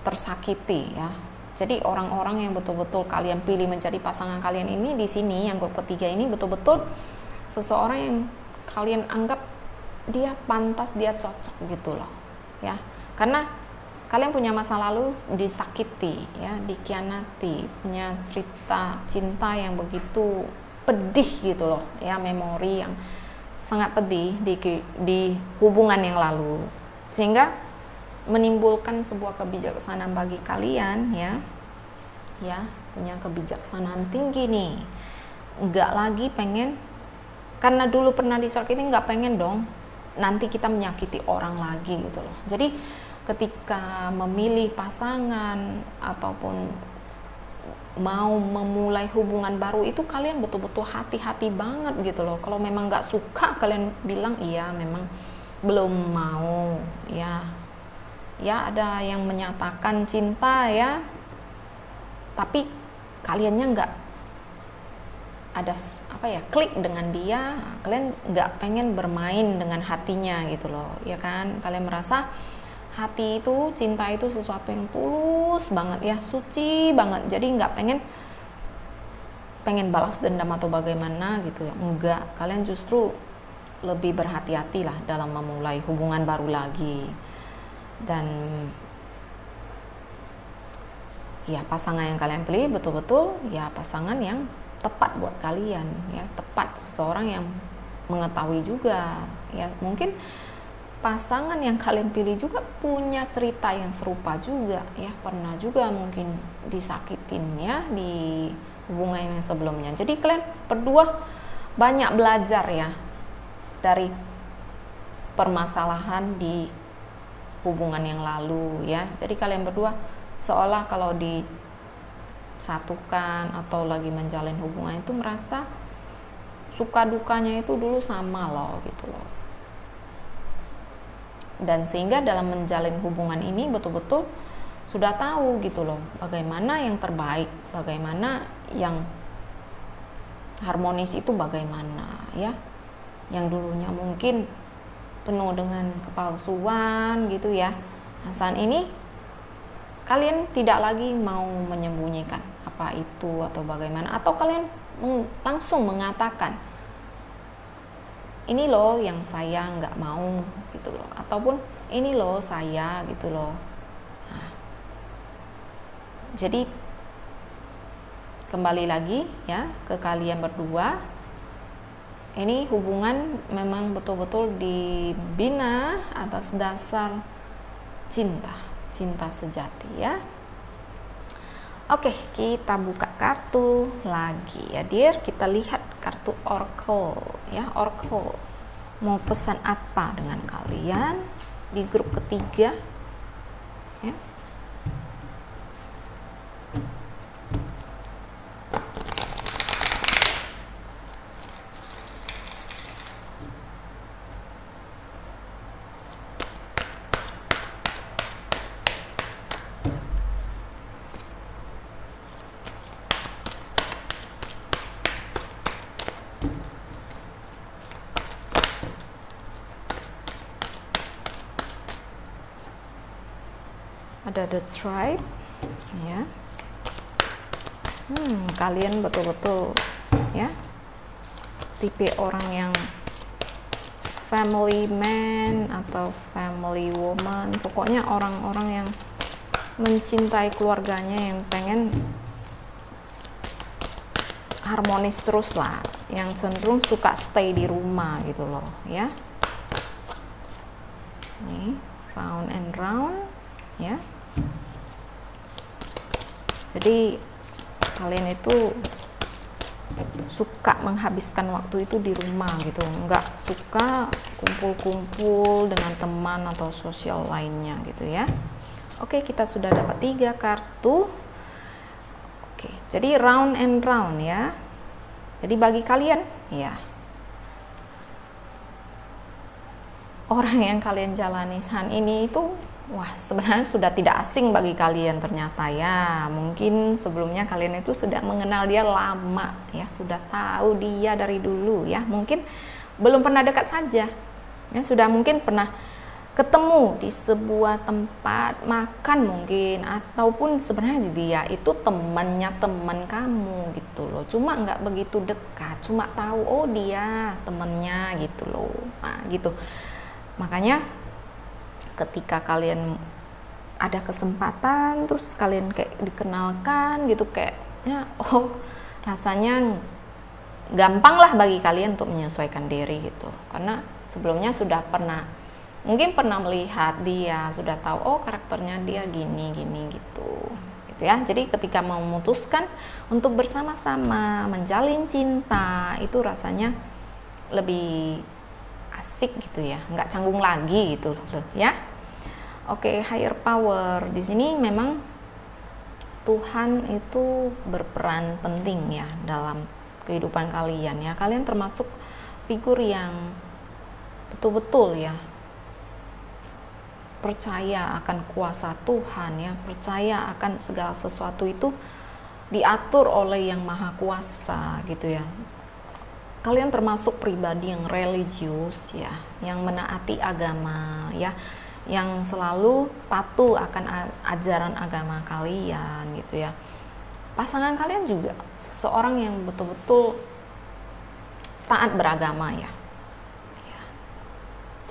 tersakiti ya. Jadi orang-orang yang betul-betul kalian pilih menjadi pasangan kalian ini di sini, yang grup ketiga ini, betul-betul seseorang yang kalian anggap dia pantas, dia cocok gitu loh ya, karena kalian punya masa lalu disakiti ya, dikhianati, punya cerita cinta yang begitu pedih gitu loh ya, memori yang sangat pedih di hubungan yang lalu, sehingga menimbulkan sebuah kebijaksanaan bagi kalian ya, punya kebijaksanaan tinggi nih, nggak lagi pengen, karena dulu pernah disakiti, nggak pengen dong nanti kita menyakiti orang lagi gitu loh. Jadi ketika memilih pasangan ataupun mau memulai hubungan baru itu kalian betul-betul hati-hati banget gitu loh. Kalau memang nggak suka, kalian bilang iya memang belum mau ya. Ya ada yang menyatakan cinta ya, tapi kaliannya nggak ada klik dengan dia, kalian nggak pengen bermain dengan hatinya gitu loh ya kan. Kalian merasa hati itu, cinta itu sesuatu yang tulus banget ya, suci banget, jadi nggak pengen balas dendam atau bagaimana gitu ya, enggak, kalian justru lebih berhati-hati lah dalam memulai hubungan baru lagi. Dan ya pasangan yang kalian pilih betul-betul ya pasangan yang tepat buat kalian ya, tepat, seseorang yang mengetahui juga ya, mungkin pasangan yang kalian pilih juga punya cerita yang serupa juga ya, pernah juga mungkin disakitin ya di hubungan yang sebelumnya. Jadi kalian berdua banyak belajar ya dari permasalahan di hubungan yang lalu ya. Jadi kalian berdua seolah kalau disatukan atau lagi menjalin hubungan itu merasa suka dukanya itu dulu sama loh gitu loh. Dan sehingga dalam menjalin hubungan ini betul-betul sudah tahu gitu loh bagaimana yang terbaik, bagaimana yang harmonis itu bagaimana ya. Yang dulunya mungkin penuh dengan kepalsuan gitu ya, nah, saat ini kalian tidak lagi mau menyembunyikan apa itu atau bagaimana, atau kalian langsung mengatakan ini loh yang saya nggak mau gitu loh, ataupun ini loh saya gitu loh. Nah, jadi kembali lagi ya ke kalian berdua, ini hubungan memang betul-betul dibina atas dasar cinta sejati ya. Oke, kita buka kartu lagi ya dir, kita lihat kartu Oracle ya. Oracle mau pesan apa dengan kalian di grup ketiga ya. ada the tribe, ya. Kalian betul-betul ya tipe orang yang family man atau family woman, pokoknya orang-orang yang mencintai keluarganya, yang pengen harmonis terus lah, yang cenderung suka stay di rumah gitu loh ya. Nih, round and round ya. Jadi kalian itu suka menghabiskan waktu itu di rumah gitu, nggak suka kumpul-kumpul dengan teman atau sosial lainnya gitu ya. Oke, kita sudah dapat 3 kartu. Oke, jadi round and round ya. Jadi bagi kalian ya, orang yang kalian jalani saat ini itu, wah, sebenarnya sudah tidak asing bagi kalian ternyata ya. Mungkin sebelumnya kalian itu sudah mengenal dia lama ya, sudah tahu dia dari dulu ya. Mungkin belum pernah dekat saja ya, sudah mungkin pernah ketemu di sebuah tempat makan mungkin, ataupun sebenarnya dia itu temannya teman kamu gitu loh, cuma nggak begitu dekat, cuma tahu oh dia temennya gitu loh. Nah gitu, makanya ketika kalian ada kesempatan terus kalian kayak dikenalkan gitu, kayaknya oh rasanya gampang lah bagi kalian untuk menyesuaikan diri gitu, karena sebelumnya sudah mungkin pernah melihat dia, sudah tahu oh karakternya dia gini gitu ya. Jadi ketika memutuskan untuk bersama-sama menjalin cinta itu rasanya lebih asik gitu ya, nggak canggung lagi gitu loh ya. Oke, higher power di sini memang Tuhan itu berperan penting ya dalam kehidupan kalian ya. Kalian termasuk figur yang betul-betul ya percaya akan kuasa Tuhan ya, percaya akan segala sesuatu itu diatur oleh Yang Maha Kuasa gitu ya. Kalian termasuk pribadi yang religius ya, yang menaati agama ya, yang selalu patuh akan ajaran agama kalian gitu ya. Pasangan kalian juga seseorang yang betul-betul taat beragama ya.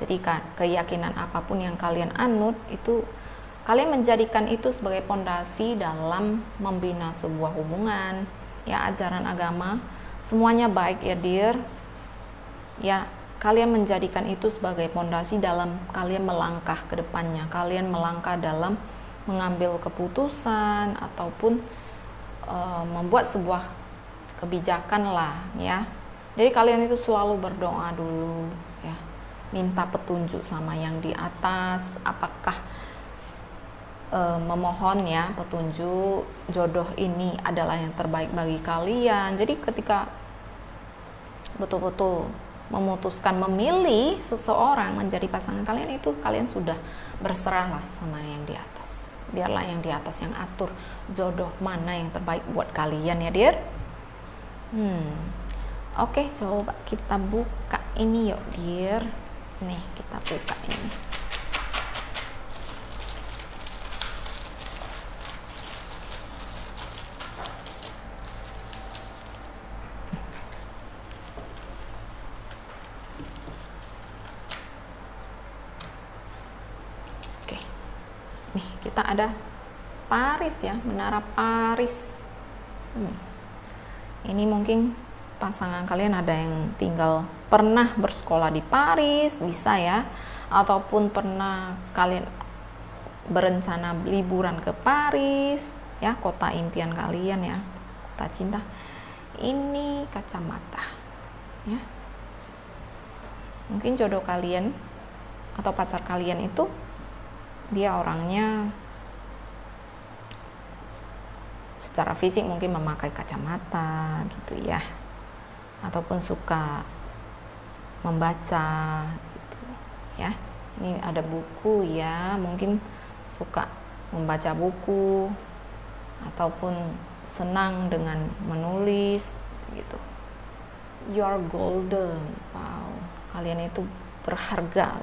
Jadi keyakinan apapun yang kalian anut itu kalian menjadikan itu sebagai pondasi dalam membina sebuah hubungan ya. Ajaran agama semuanya baik ya dear ya, kalian menjadikan itu sebagai pondasi dalam kalian melangkah ke depannya, kalian melangkah dalam mengambil keputusan ataupun membuat sebuah kebijakan lah ya. Jadi kalian itu selalu berdoa dulu ya, minta petunjuk sama yang di atas, apakah memohon ya petunjuk jodoh ini adalah yang terbaik bagi kalian. Jadi ketika betul-betul memutuskan memilih seseorang menjadi pasangan kalian, itu kalian sudah berserahlah sama yang di atas. Biarlah yang di atas yang atur jodoh mana yang terbaik buat kalian ya dear. Oke, coba kita buka ini yuk dear. Nih, kita buka ini. Oke. Nih, kita ada Paris ya, Menara Paris. Ini mungkin pasangan kalian ada yang tinggal pernah bersekolah di Paris, bisa ya, ataupun pernah kalian berencana liburan ke Paris ya, kota impian kalian ya, kota cinta. Ini kacamata ya, mungkin jodoh kalian atau pacar kalian itu dia orangnya secara fisik mungkin memakai kacamata gitu ya, ataupun suka membaca gitu ya. Ini ada buku ya, mungkin suka membaca buku ataupun senang dengan menulis gitu. You are golden. Wow, kalian itu berharga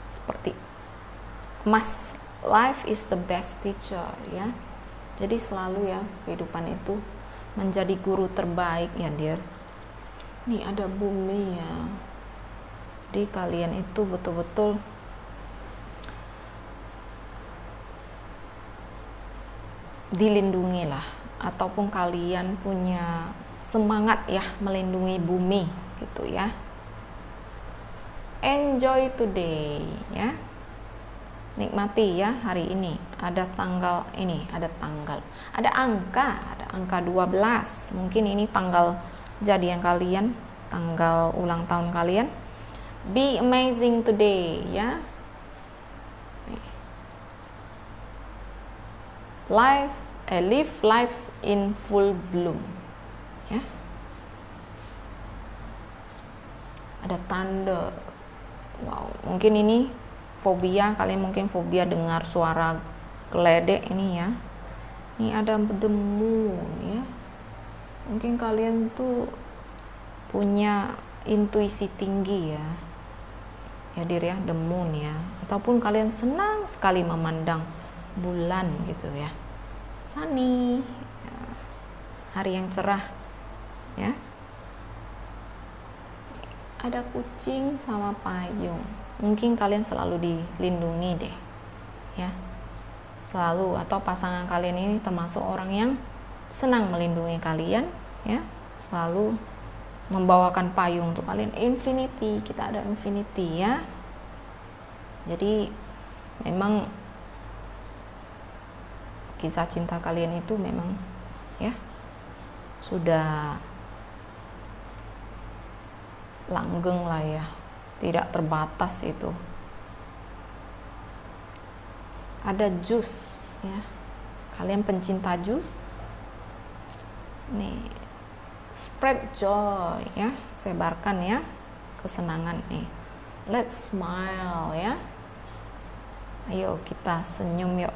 seperti emas life is the best teacher, ya. Jadi selalu ya kehidupan itu menjadi guru terbaik ya dear. Nih ada bumi ya. Jadi kalian itu betul-betul dilindungi lah, ataupun kalian punya semangat ya melindungi bumi gitu ya. Enjoy today ya, nikmati ya hari ini. Ada tanggal ini, ada angka 12. Mungkin ini tanggal jadian kalian, tanggal ulang tahun kalian. Be amazing today ya. Live life in full bloom ya. Ada tanda, wow, mungkin ini fobia, kalian mungkin fobia dengar suara geledek ini ya. Ini ada the moon ya. Mungkin kalian tuh punya intuisi tinggi ya. Ya dir ya, the moon ya. Ataupun kalian senang sekali memandang bulan gitu ya. Sunny ya. Hari yang cerah ya. Ada kucing sama payung. Mungkin kalian selalu dilindungi deh ya, selalu, atau pasangan kalian ini termasuk orang yang senang melindungi kalian ya, selalu membawakan payung untuk kalian. Infinity, kita ada infinity ya. Jadi memang kisah cinta kalian itu memang ya sudah langgeng lah ya, tidak terbatas itu. Ada jus ya, kalian pencinta jus nih, spread joy ya, sebarkan ya kesenangan nih. Let's smile ya, ayo kita senyum yuk.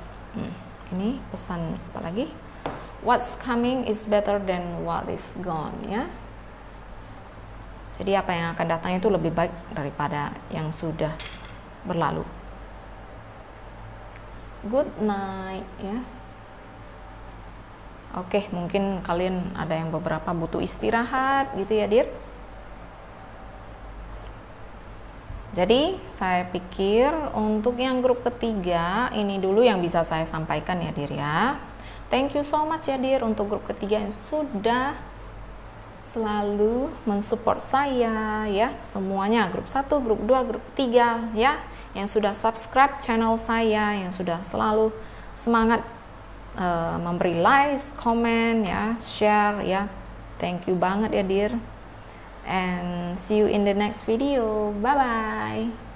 Ini pesan apa lagi? What's coming is better than what is gone ya. Jadi apa yang akan datang itu lebih baik daripada yang sudah berlalu. Good night ya. Oke, mungkin kalian ada yang beberapa butuh istirahat gitu ya dir. Jadi saya pikir untuk yang grup ketiga ini dulu yang bisa saya sampaikan ya dir ya. Thank you so much ya dir untuk grup ketiga yang sudah selalu mensupport saya ya, semuanya, grup 1, grup 2, grup 3 ya, yang sudah subscribe channel saya, yang sudah selalu semangat memberi like, comment ya, share ya. Thank you banget ya dear, and see you in the next video. Bye bye.